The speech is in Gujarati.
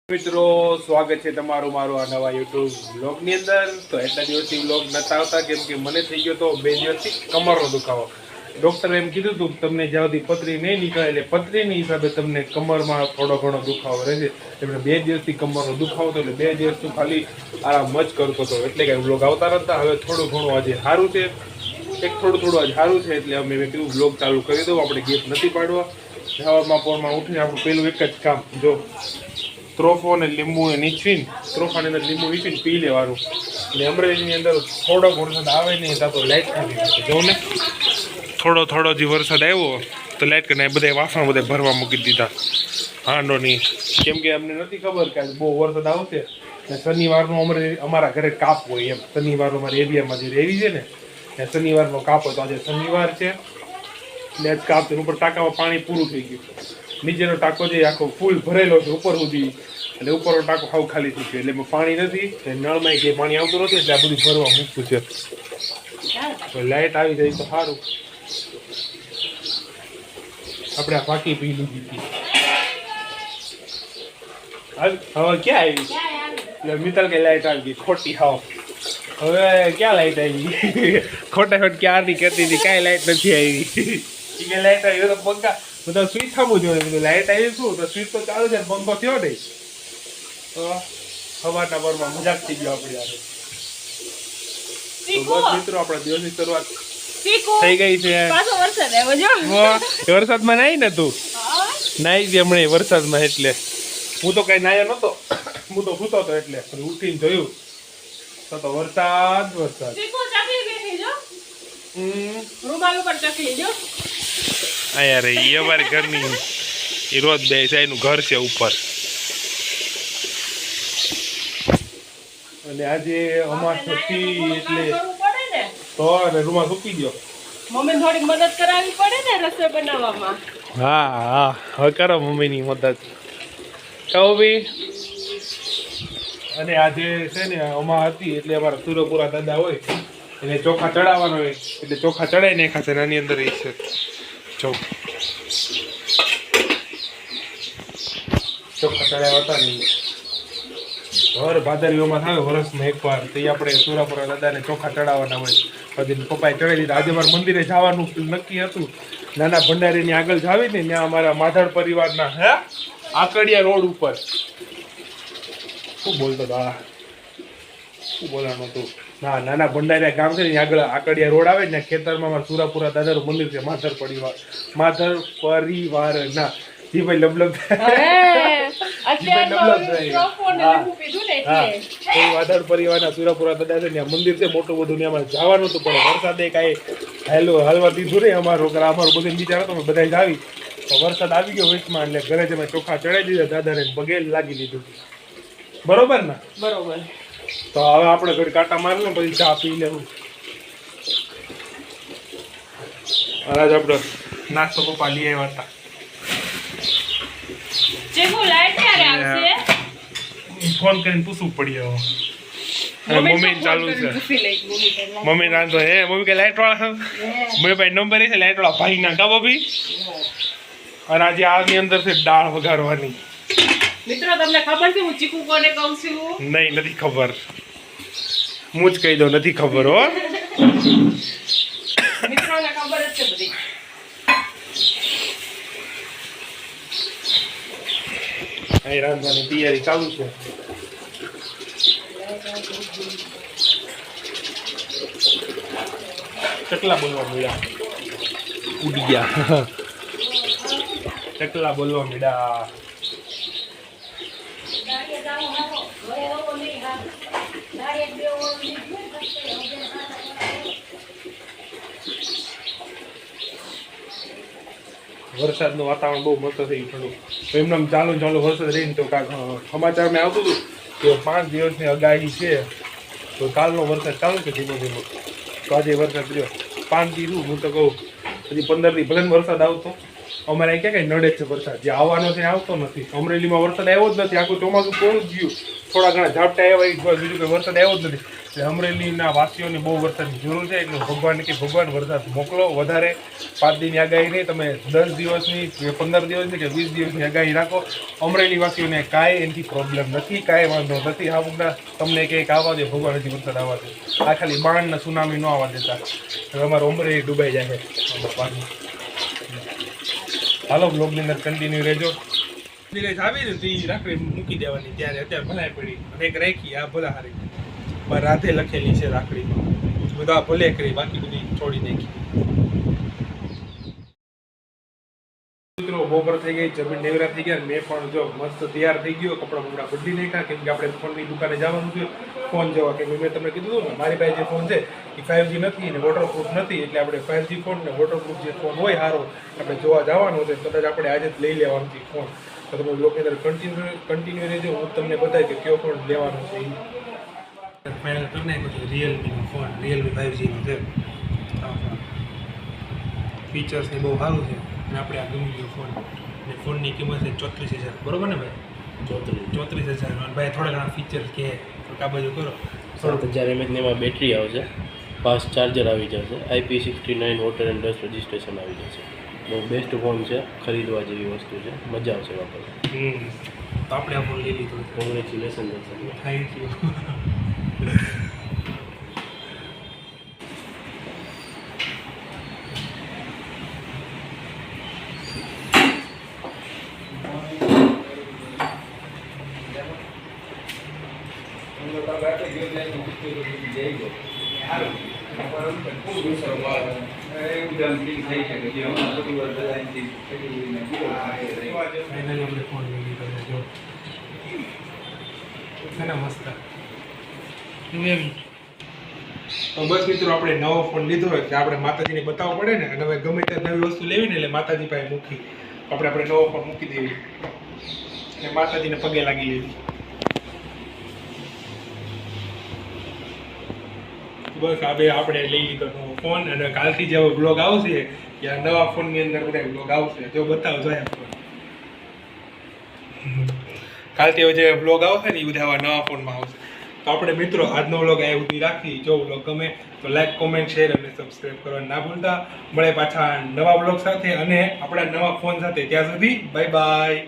મિત્રો સ્વાગત છે તમારું મારું આ નવા યુટ્યુબ વ્લોગની અંદર. તો એટલા દિવસથી વ્લોગ નતા આવતા કેમ કે મને થઈ ગયો તો 2 દિવસથી કમરનો દુખાવો. ડૉક્ટરે એમ કીધું હતું તમને જ્યાં સુધી પથરી નહીં નીકળે એટલે પથરીની હિસાબે તમને કમરમાં થોડો ઘણો દુખાવો રહેશે. એટલે 2 દિવસથી કમરનો દુખાવો હતો એટલે 2 દિવસ તું ખાલી આરામ જ કરતો હતો એટલે કે વ્લોગ આવતા નતા. હવે થોડું ઘણું આજે સારું છે, થોડું આજે સારું છે એટલે મેં કીધું વ્લોગ ચાલુ કરી દઉં. આપણે ગેપ નથી પાડવા. સવારમાં પોરમાં ઉઠીને આપણું પહેલું એક જ કામ જો ત્રોફો અને લીંબુ નીચવીને ત્રોફાની અંદર લીંબુ નીચવીને પી લેવાનું. અને અમરેલીની અંદર થોડોક વરસાદ આવે નહીં ત્યાં તો લાઇટ ખાલી જો ને થોડો જે વરસાદ આવ્યો તો લાઇટ કરીને બધા વાસણ બધા ભરવા મૂકી દીધા. હાંડો નહીં કેમ કે અમને નથી ખબર કે આજે બહુ વરસાદ આવશે ને શનિવારનું અમારા ઘરે કાપ હોય એમ. શનિવારનું અમારા એરિયામાં જે રેવી છે ને ત્યાં શનિવારનો કાપ હોય. તો આજે શનિવાર છે એટલે આજ કાપ છે. ઉપર ટાંકામાં પાણી પૂરું થઈ ગયું. નીચેનો ટાંકો જે આખો ફૂલ ભરેલો છે ઉપર સુધી એટલે ઉપરનો ટાંકો હાવ ખાલી થઈ ગયો એટલે પાણી નથી. નળમાં કે પાણી આવતું નથી એટલે આ બધું ભરવા મૂકતું છે. લાઇટ આવી જાય તો સારું. આપણે આ પાકી પી લીધી હતી. હવે ક્યાં આવી એટલે મિત્તલ કે લાઇટ આવી ગઈ ખોટી હાવ. હવે ક્યાં લાઇટ આવી ખોટા ખોટ ક્યારની કરતી હતી કાંઈ લાઇટ નથી આવી. કે લાઇટ આવી તો પંખા બધા સ્વીચ થવું જોઈએ. લાઇટ આવી શું તો સ્વીચ તો ચાલુ છે પંખો થયો નહીં તો સવારના પરમાં મજાક થઈ ગયો આપણી યારે. તો બસ મિત્રો આપણા દિવસની શરૂઆત થઈ ગઈ છે. વરસાદમાં નાઈ ને તું નાઈ છે હમણાં વરસાદમાં એટલે હું તો કઈ નાયો નતો. હું તો સૂતો હતો એટલે ઉઠીને જોયું તો વરસાદ યાર એ અમારી ઘરની એ રોજ બે છે એનું ઘર છે ઉપર. અને આજે અમાસ હતી એટલે તો રૂમમાં સૂકી ગયો. મમ્મી થોડી મદદ કરાવવી પડે ને રસોઈ બનાવવામાં. હા હવે કરો મમ્મીની મદદ કહો ભાઈ. અને આજે છે ને અમા હતી એટલે અમારા સુરપુરા દાદા હોય એટલે ચોખા ચડાવવાનો હોય એટલે ચોખા ચડાવી નાખ્યા છે. આની અંદર એ છે ચોખા ચડાવ્યા હતા ને હર ભાદરવીઓમાં થાય વર્ષમાં એકવાર તો આપણે સુરાપુરા દાદાને ચોખા ચડાવવાના હોય. પછી પપ્પાએ ચડાવી દીધા. આજે મારે મંદિરે જવાનું નક્કી હતું. નાના ભંડારીની આગળ જાવી ને ત્યાં અમારા માધડ પરિવારના આકડિયા રોડ ઉપર શું બોલતો હતા શું બોલવાનું હતું ના નાના ભંડારિયા ગામ છે ને આગળ આકડિયા રોડ આવે ને ખેતરમાં અમારા સુરાપુરા દાદાનું મંદિર છે. માધર પરિવારના જીભાઈ લબલબ માધર પરિવારના સુરાપુરા દાદા છે ત્યાં મંદિર છે મોટું બધું ને અમારે જવાનું હતું પણ વરસાદે કાંઈ હાલવા દીધું નહીં. અમારું બધું વિચાર હતો બધા જ આવી તો વરસાદ આવી ગયો વચમાં એટલે ઘરે જ અમે ચોખા ચડાવી દીધા દાદાને પગે લાગી દીધું. બરોબર ને? બરોબર. તો હવે આપણે ઘડી કાંટા મારી ને પછી ચા પી લેવું. આજ આપણે નાસ્તો પપ્પા લઈ આવ્યા હતા. ફોન કરીને પૂછવું પડી હવે મમ્મી ચાલુ છે. મમ્મી રાંધો મમ્મી કે લાઈટ વાળા મમ્મી ભાઈ નંબર છે લાઈટ વાળા ભાઈ ના કા બબી. અને આજે આની અંદર છે દાળ વઘારવાની. મિત્રો તમને ખબર છે હું ચીકુ કોને કહું છું? નહીં નથી ખબર. હું જ કહી દઉં નથી ખબર હો. મિત્રોને ખબર જ છે બધી. અહીં રાંધવાની તૈયારી ચાલુ છે. ચકલા બોલવા મળ્યા ઉડી ગયા. ચકલા બોલવા મળ્યા. વરસાદનું વાતાવરણ બહુ મસ્ત થઈ ગયું. થોડું એમને ચાલુ વરસાદ રહીને તો કાંક સમાચારમાં આવતું હતું કે 5 દિવસની આગાહી છે તો કાલનો વરસાદ ચાલુ છે ધીમો ધીમો. તો આજે વરસાદ રહ્યો 5 દી હું તો કહું હજી 15 દી ભલે વરસાદ આવતો. અમારે ક્યાં કઈ નડે છે વરસાદ જે આવવાનો છે આવતો નથી. અમરેલીમાં વરસાદ આવ્યો જ નથી. આખું ચોમાસું કોણ જ ગયું. થોડા ઘણા ઝાપટા આવ્યા બીજું કંઈ વરસાદ આવ્યો જ નથી. એટલે અમરેલીના વાસીઓને બહુ વરસાદની જરૂર છે એટલે ભગવાન કે ભગવાન વરસાદ મોકલો વધારે. 5 દિનની આગાહી નહીં, તમે 10 દિવસની કે 15 દિવસની કે 20 દિવસની આગાહી રાખો. અમરેલી વાસીઓને કાંઈ એનાથી પ્રોબ્લેમ નથી, કાંઈ વાંધો નથી. આ મુદ્દા તમને કંઈક આવવા દે, ભગવાન હજી વરસાદ આવવા દે. આ ખાલી બાણના સુનામી ન આવવા દેતા, અમારું અમરેલી ડૂબાઈ જાય છે. હાલો બ્લોગની અંદર કન્ટિન્યુ રહેજો. ધીરે આવી ને તો એ રાખડી મૂકી દેવાની, ત્યારે અત્યારે ભલાઈ પડી અને એક રાખી આ ભલા હારી મારે રાધે લખેલી છે રાખડીમાં, બધા ભલે કરી બાકી બધી છોડી નાખી. મિત્રો બપોર થઈ ગઈ, જમીન નેવરા થઈ ગયા. મેં પણ જો મસ્ત તૈયાર થઈ ગયો, કપડાં બપડા બદલી નાખ્યા કેમ કે આપણે ફોનની દુકાને જવાનું છે ફોન જોવા. કેમ કે મેં તમને કીધું હતું ને મારી પાસે જે ફોન છે એ 5G નથી ને વોટરપ્રૂફ નથી, એટલે આપણે 5G ફોન ને વોટરપ્રૂફ જે ફોન હોય સારો આપણે જોવા જવાનું છે. કદાચ આપણે આજે જ લઈ લેવાનું છે ફોન. તો તમે બ્લોગની અંદર કન્ટિન્યુ રહેજો, હું તમને બતાવી કે કયો ફોન લેવાનો છે એ ફાઇનલ કરી નાખ્યો છે. રિયલમીનો ફોન, રિયલમી 5Gનો છે. ફીચર્સને બહુ સારું છે અને આપણે આ ગમી ગયો ફોન. અને ફોનની કિંમત છે 34,000, બરોબર ને ભાઈ? 34,000. ભાઈ થોડા ઘણા ફીચર્સ કે આ બાજુ કરો. 7000 mAh એમાં બેટરી આવશે, ફાસ્ટ ચાર્જર આવી જશે, IP69 water and dust registration આવી જશે. બહુ બેસ્ટ ફોન છે, ખરીદવા જેવી વસ્તુ છે, મજા આવશે વાપરવાની. તો આપણે આ ફોન લઈ લીધો. કોંગ્રેચ્યુલેશન દર્શક. Thank you. તો બસ મિત્રો આપણે નવો ફોન લીધો હોય કે આપણે માતાજીને બતાવવો પડે ને, અને હવે ગમે ત્યારે નવી વસ્તુ લેવી ને એટલે માતાજી પાસે મૂકી આપણે નવો ફોન મૂકી દેવી અને માતાજીને પગે લાગી લેવી. બસ હવે આપણે લઈ લીધો નવો ફોન અને કાલથી જેવો બ્લોગ આવશે કે આ નવા ફોનની અંદર બધા બ્લોગ આવશે. જો બતાવો જોઈએ કાલથી હવે જે બ્લોગ આવશે ને એ બધા આવા નવા ફોનમાં આવશે. તો આપણે મિત્રો આજનો વ્લોગ આ સુધી રાખી. જો વ્લોગ ગમે તો લાઈક, કોમેન્ટ, શેર અને સબસ્ક્રાઈબ કરવાનું ના ભૂલતા. મળે પાછા નવા વ્લોગ સાથે અને આપણા નવા ફોન સાથે. ત્યાં સુધી બાય બાય.